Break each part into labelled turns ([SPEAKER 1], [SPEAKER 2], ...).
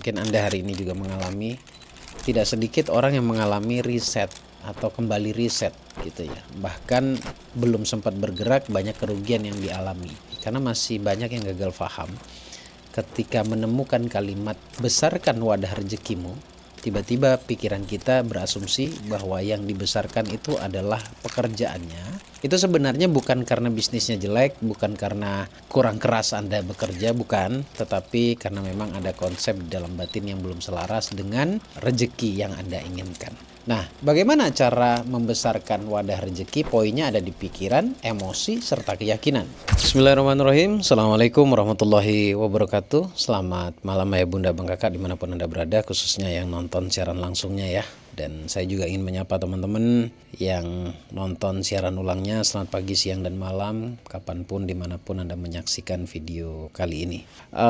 [SPEAKER 1] mungkin Anda hari ini juga mengalami, tidak sedikit orang yang mengalami riset atau kembali riset gitu ya. Bahkan belum sempat bergerak banyak kerugian yang dialami karena masih banyak yang gagal paham. Ketika menemukan kalimat besarkan wadah rezekimu, tiba-tiba pikiran kita berasumsi bahwa yang dibesarkan itu adalah pekerjaannya. Itu sebenarnya bukan karena bisnisnya jelek, bukan karena kurang keras Anda bekerja, bukan, tetapi karena memang ada konsep di dalam batin yang belum selaras dengan rezeki yang Anda inginkan. Nah, bagaimana cara membesarkan wadah rezeki? Poinnya ada di pikiran, emosi, serta keyakinan. Bismillahirrahmanirrahim. Assalamualaikum warahmatullahi wabarakatuh. Selamat malam ayah bunda bang kakak dimanapun Anda berada, khususnya yang nonton siaran langsungnya ya. Dan saya juga ingin menyapa teman-teman yang nonton siaran ulangnya. Selamat pagi, siang, dan malam, kapanpun, dimanapun Anda menyaksikan video kali ini.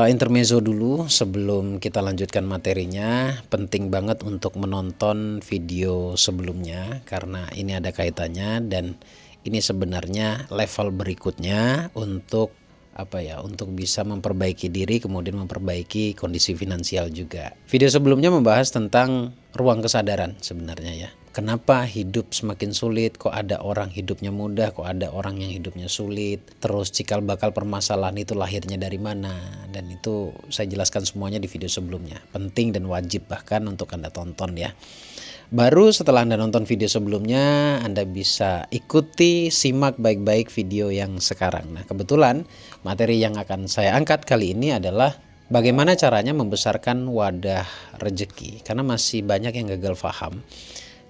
[SPEAKER 1] Intermezzo dulu sebelum kita lanjutkan materinya. Penting banget untuk menonton video sebelumnya karena ini ada kaitannya dan ini sebenarnya level berikutnya untuk untuk bisa memperbaiki diri, kemudian memperbaiki kondisi finansial juga. Video sebelumnya membahas tentang ruang kesadaran sebenarnya ya. Kenapa hidup semakin sulit, kok ada orang hidupnya mudah, kok ada orang yang hidupnya sulit, terus cikal bakal permasalahan itu lahirnya dari mana, dan itu saya jelaskan semuanya di video sebelumnya. Penting dan wajib bahkan untuk Anda tonton ya. Baru setelah Anda nonton video sebelumnya, Anda bisa ikuti, simak baik-baik video yang sekarang. Nah, kebetulan materi yang akan saya angkat kali ini adalah bagaimana caranya membesarkan wadah rezeki. Karena masih banyak yang gagal paham.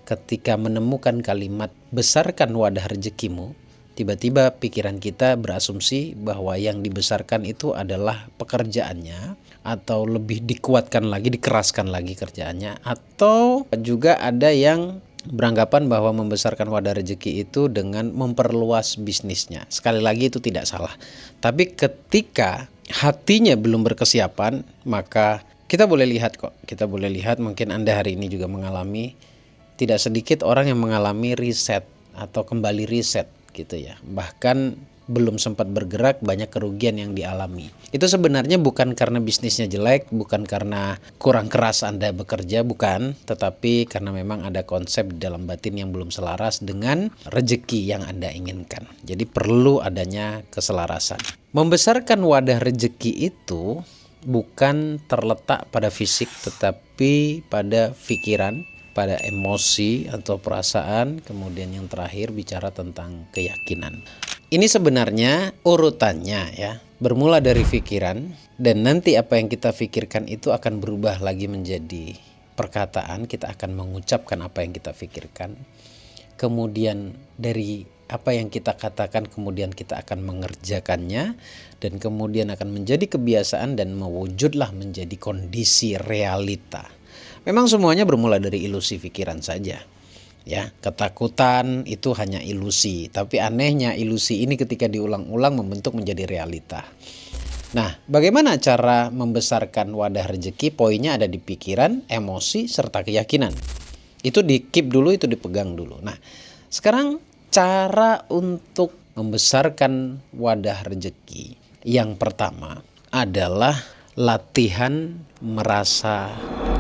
[SPEAKER 1] Ketika menemukan kalimat besarkan wadah rezekimu, tiba-tiba pikiran kita berasumsi bahwa yang dibesarkan itu adalah pekerjaannya, atau lebih dikuatkan lagi, dikeraskan lagi kerjaannya, atau juga ada yang beranggapan bahwa membesarkan wadah rezeki itu dengan memperluas bisnisnya. Sekali lagi itu tidak salah. Tapi ketika hatinya belum berkesiapan, maka kita boleh lihat kok. Kita boleh lihat, mungkin Anda hari ini juga mengalami, tidak sedikit orang yang mengalami riset atau kembali riset gitu ya. Bahkan belum sempat bergerak banyak kerugian yang dialami. Itu sebenarnya bukan karena bisnisnya jelek, bukan karena kurang keras Anda bekerja, bukan, tetapi karena memang ada konsep di dalam batin yang belum selaras dengan rezeki yang Anda inginkan. Jadi perlu adanya keselarasan. Membesarkan wadah rezeki itu bukan terletak pada fisik, tetapi pada pikiran, pada emosi atau perasaan, kemudian yang terakhir bicara tentang keyakinan. Ini sebenarnya urutannya ya, bermula dari pikiran dan nanti apa yang kita pikirkan itu akan berubah lagi menjadi perkataan, kita akan mengucapkan apa yang kita pikirkan. Kemudian dari apa yang kita katakan kemudian kita akan mengerjakannya dan kemudian akan menjadi kebiasaan dan mewujudlah menjadi kondisi realita. Memang semuanya bermula dari ilusi pikiran saja. Ya, ketakutan itu hanya ilusi, tapi anehnya ilusi ini ketika diulang-ulang membentuk menjadi realita. Nah, bagaimana cara membesarkan wadah rezeki? Poinnya ada di pikiran, emosi, serta keyakinan. Itu di keep dulu, itu dipegang dulu. Nah, sekarang cara untuk membesarkan wadah rezeki yang pertama adalah latihan merasa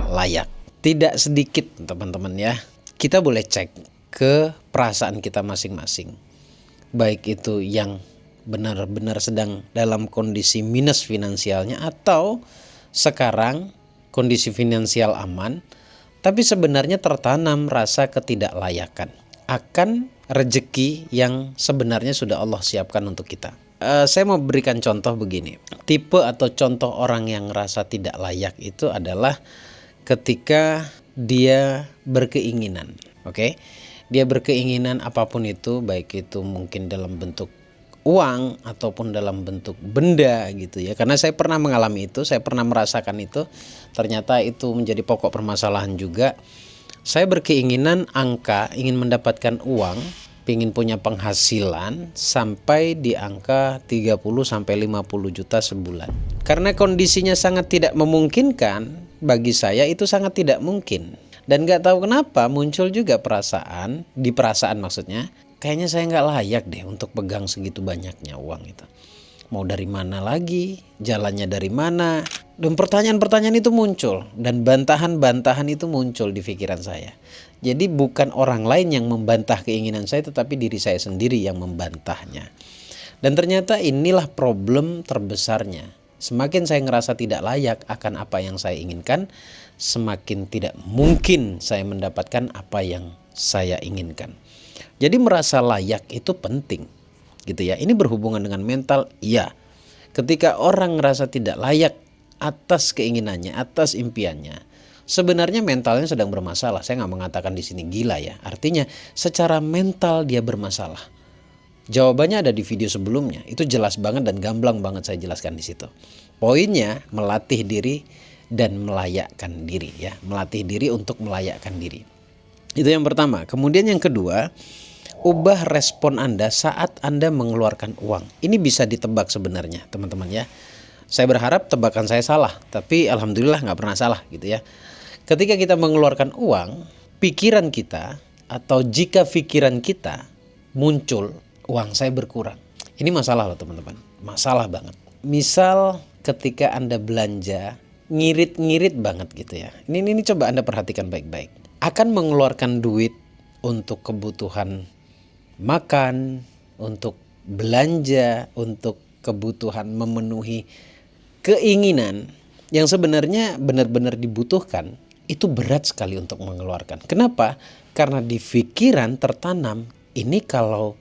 [SPEAKER 1] layak. Tidak sedikit teman-teman ya. Kita boleh cek ke perasaan kita masing-masing. Baik itu yang benar-benar sedang dalam kondisi minus finansialnya atau sekarang kondisi finansial aman, tapi sebenarnya tertanam rasa ketidaklayakan akan rezeki yang sebenarnya sudah Allah siapkan untuk kita. Saya mau berikan contoh begini. Tipe atau contoh orang yang rasa tidak layak itu adalah ketika dia berkeinginan, oke? Dia berkeinginan apapun itu, baik itu mungkin dalam bentuk uang ataupun dalam bentuk benda gitu ya. Karena saya pernah mengalami itu, saya pernah merasakan itu. Ternyata itu menjadi pokok permasalahan juga. Saya berkeinginan angka, ingin mendapatkan uang, ingin punya penghasilan sampai di angka 30 sampai 50 juta sebulan. Karena kondisinya sangat tidak memungkinkan, bagi saya itu sangat tidak mungkin. Dan gak tahu kenapa muncul juga perasaan maksudnya, kayaknya saya gak layak deh untuk pegang segitu banyaknya uang itu. Mau dari mana lagi? Jalannya dari mana? Dan pertanyaan-pertanyaan itu muncul. Dan bantahan-bantahan itu muncul di pikiran saya. Jadi bukan orang lain yang membantah keinginan saya, tetapi diri saya sendiri yang membantahnya. Dan ternyata inilah problem terbesarnya. Semakin saya ngerasa tidak layak akan apa yang saya inginkan, semakin tidak mungkin saya mendapatkan apa yang saya inginkan. Jadi merasa layak itu penting. Gitu ya. Ini berhubungan dengan mental, iya. Ketika orang ngerasa tidak layak atas keinginannya, atas impiannya, sebenarnya mentalnya sedang bermasalah. Saya nggak mengatakan di sini gila ya. Artinya secara mental dia bermasalah. Jawabannya ada di video sebelumnya. Itu jelas banget dan gamblang banget saya jelaskan di situ. Poinnya melatih diri dan melayakkan diri ya. Melatih diri untuk melayakkan diri. Itu yang pertama. Kemudian yang kedua, ubah respon Anda saat Anda mengeluarkan uang. Ini bisa ditebak sebenarnya teman-teman ya. Saya berharap tebakan saya salah, tapi alhamdulillah nggak pernah salah gitu ya. Ketika kita mengeluarkan uang, pikiran kita atau jika pikiran kita muncul uang saya berkurang. Ini masalah loh teman-teman, masalah banget. Misal ketika Anda belanja ngirit-ngirit banget gitu ya. Ini coba Anda perhatikan baik-baik. Akan mengeluarkan duit untuk kebutuhan makan, untuk belanja, untuk kebutuhan memenuhi keinginan yang sebenarnya benar-benar dibutuhkan, itu berat sekali untuk mengeluarkan. Kenapa? Karena di pikiran tertanam, ini kalau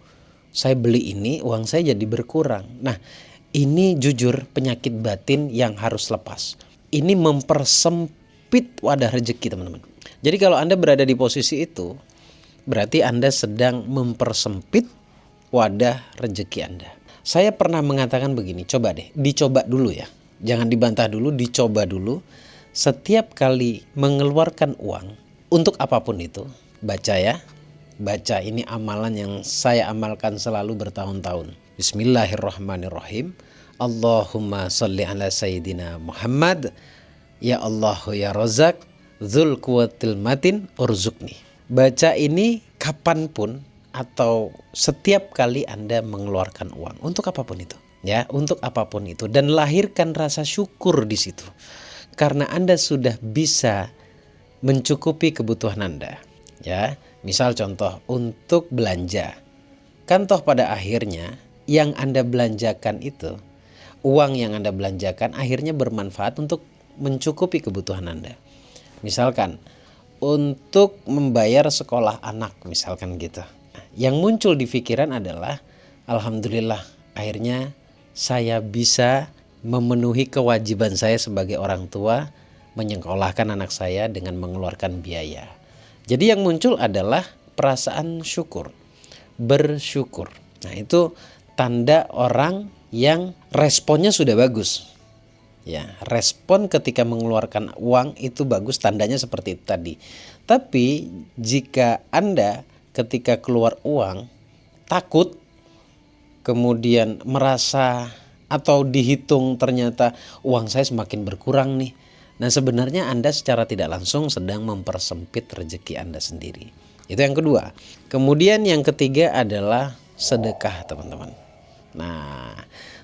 [SPEAKER 1] saya beli ini uang saya jadi berkurang. Nah, ini jujur penyakit batin yang harus lepas. Ini mempersempit wadah rezeki teman-teman. Jadi kalau Anda berada di posisi itu, berarti Anda sedang mempersempit wadah rezeki Anda. Saya pernah mengatakan begini, coba deh, dicoba dulu ya. Jangan dibantah dulu, dicoba dulu. Setiap kali mengeluarkan uang, untuk apapun itu, baca ya. Baca, ini amalan yang saya amalkan selalu bertahun-tahun. Bismillahirrahmanirrahim. Allahumma salli ala Sayyidina Muhammad. Ya Allah ya Razak, Dzul Quwwatil Matin urzukni. Baca ini kapanpun atau setiap kali Anda mengeluarkan uang untuk apapun itu, ya, untuk apapun itu, dan lahirkan rasa syukur di situ karena Anda sudah bisa mencukupi kebutuhan Anda, ya. Misal contoh untuk belanja, kan toh pada akhirnya yang Anda belanjakan itu, uang yang Anda belanjakan akhirnya bermanfaat untuk mencukupi kebutuhan Anda. Misalkan untuk membayar sekolah anak misalkan gitu. Yang muncul di pikiran adalah alhamdulillah akhirnya saya bisa memenuhi kewajiban saya sebagai orang tua menyekolahkan anak saya dengan mengeluarkan biaya. Jadi yang muncul adalah perasaan syukur, bersyukur. Nah itu tanda orang yang responnya sudah bagus. Ya, respon ketika mengeluarkan uang itu bagus, tandanya seperti itu tadi. Tapi jika Anda ketika keluar uang takut, kemudian merasa atau dihitung ternyata uang saya semakin berkurang nih. Nah sebenarnya Anda secara tidak langsung sedang mempersempit rezeki Anda sendiri. Itu yang kedua. Kemudian yang ketiga adalah sedekah teman-teman. Nah,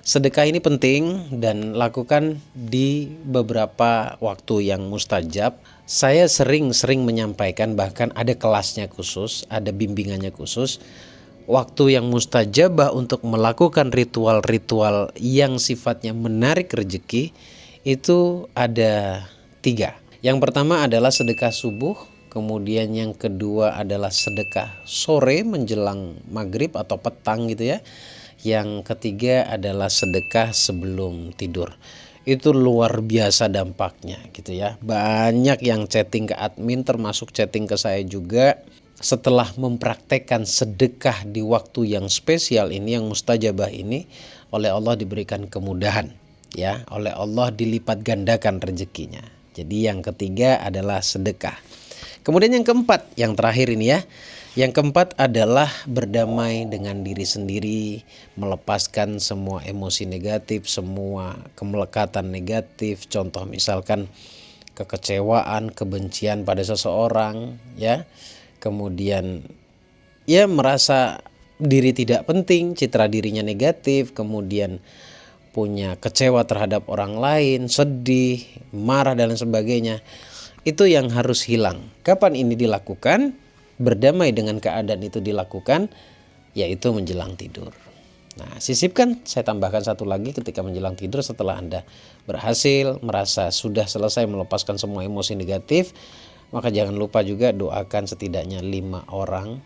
[SPEAKER 1] sedekah ini penting dan lakukan di beberapa waktu yang mustajab. Saya sering menyampaikan, bahkan ada kelasnya khusus, ada bimbingannya khusus. Waktu yang mustajabah untuk melakukan ritual-ritual yang sifatnya menarik rezeki itu ada 3. Yang pertama adalah sedekah subuh. Kemudian yang kedua adalah sedekah sore menjelang maghrib atau petang gitu ya. Yang ketiga adalah sedekah sebelum tidur. Itu luar biasa dampaknya gitu ya. Banyak yang chatting ke admin termasuk chatting ke saya juga. Setelah mempraktekkan sedekah di waktu yang spesial ini, yang mustajabah ini, oleh Allah diberikan kemudahan. Ya, oleh Allah dilipat gandakan rezekinya. Jadi yang ketiga adalah sedekah. Kemudian yang keempat, yang terakhir ini ya. Yang keempat adalah berdamai dengan diri sendiri, melepaskan semua emosi negatif, semua kemelekatan negatif. Contoh misalkan kekecewaan, kebencian pada seseorang, ya. Kemudian ya merasa diri tidak penting, citra dirinya negatif, kemudian punya kecewa terhadap orang lain, sedih, marah dan lain sebagainya. Itu yang harus hilang. Kapan ini dilakukan? Berdamai dengan keadaan itu dilakukan, yaitu menjelang tidur. Nah, sisipkan, saya tambahkan satu lagi ketika menjelang tidur setelah Anda berhasil merasa sudah selesai melepaskan semua emosi negatif, maka jangan lupa juga doakan setidaknya 5 orang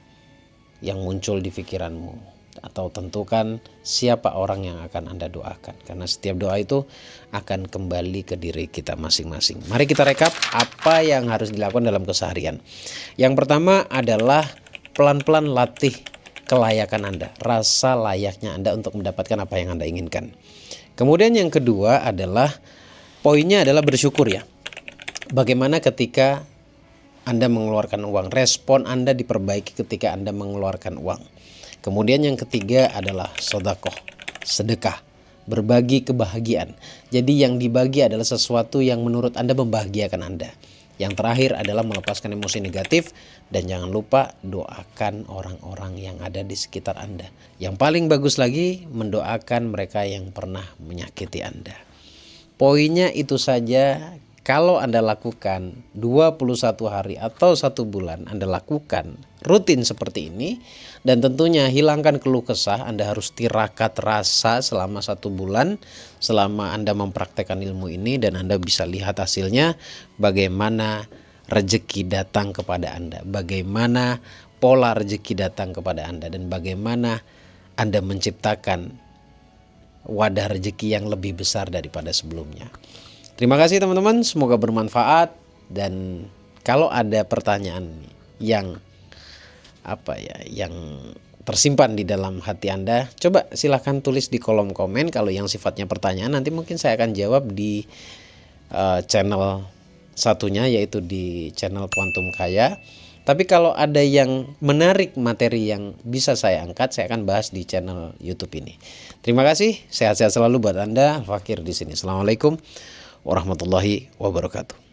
[SPEAKER 1] yang muncul di pikiranmu, atau tentukan siapa orang yang akan Anda doakan, karena setiap doa itu akan kembali ke diri kita masing-masing. Mari kita rekap apa yang harus dilakukan dalam keseharian. Yang pertama adalah pelan-pelan latih kelayakan Anda, rasa layaknya Anda untuk mendapatkan apa yang Anda inginkan. Kemudian yang kedua adalah poinnya adalah bersyukur ya. Bagaimana ketika Anda mengeluarkan uang, respon Anda diperbaiki ketika Anda mengeluarkan uang. Kemudian yang ketiga adalah sodakoh, sedekah, berbagi kebahagiaan. Jadi yang dibagi adalah sesuatu yang menurut Anda membahagiakan Anda. Yang terakhir adalah melepaskan emosi negatif, dan jangan lupa doakan orang-orang yang ada di sekitar Anda. Yang paling bagus lagi, mendoakan mereka yang pernah menyakiti Anda. Poinnya itu saja. Kalau Anda lakukan 21 hari atau 1 bulan, Anda lakukan rutin seperti ini, dan tentunya hilangkan keluh kesah. Anda harus tirakat rasa selama 1 bulan selama Anda mempraktekkan ilmu ini, dan Anda bisa lihat hasilnya, bagaimana rezeki datang kepada Anda, bagaimana pola rezeki datang kepada Anda, dan bagaimana Anda menciptakan wadah rezeki yang lebih besar daripada sebelumnya. Terima kasih teman-teman, semoga bermanfaat, dan kalau ada pertanyaan yang yang tersimpan di dalam hati Anda, coba silahkan tulis di kolom komen. Kalau yang sifatnya pertanyaan, nanti mungkin saya akan jawab di channel satunya, yaitu di channel Quantum Kaya. Tapi kalau ada yang menarik materi yang bisa saya angkat, saya akan bahas di channel YouTube ini. Terima kasih, sehat-sehat selalu buat Anda. Al Fakir di sini. Assalamualaikum warahmatullahi wabarakatuh.